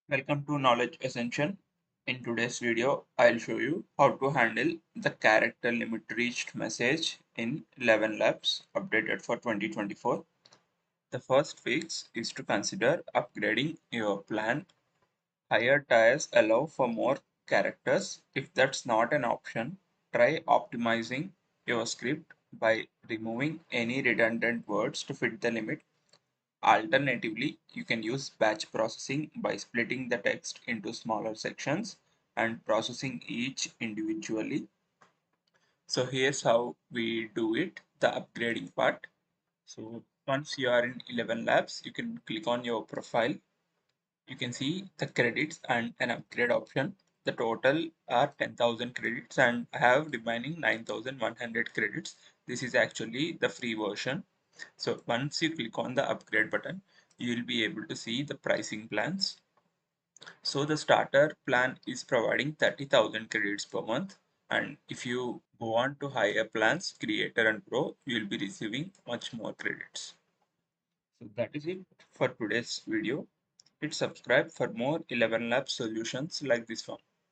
Welcome to Knowledge Ascension. In today's video, I'll show you how to handle the character limit reached message in ElevenLabs updated for 2024. The first fix is to consider upgrading your plan. Higher tiers allow for more characters. If that's not an option, try optimizing your script by removing any redundant words to fit the limit. Alternatively, you can use batch processing by splitting the text into smaller sections and processing each individually. So here's how we do it, the upgrading part. So once you are in ElevenLabs, you can click on your profile. You can see the credits and an upgrade option. The total are 10,000 credits and I have remaining 9,100 credits. This is actually the free version. So once you click on the upgrade button, you will be able to see the pricing plans. So the starter plan is providing 30,000 credits per month. And if you go on to higher plans, Creator and Pro, you will be receiving much more credits. So that is it for today's video. Hit subscribe for more ElevenLabs solutions like this one.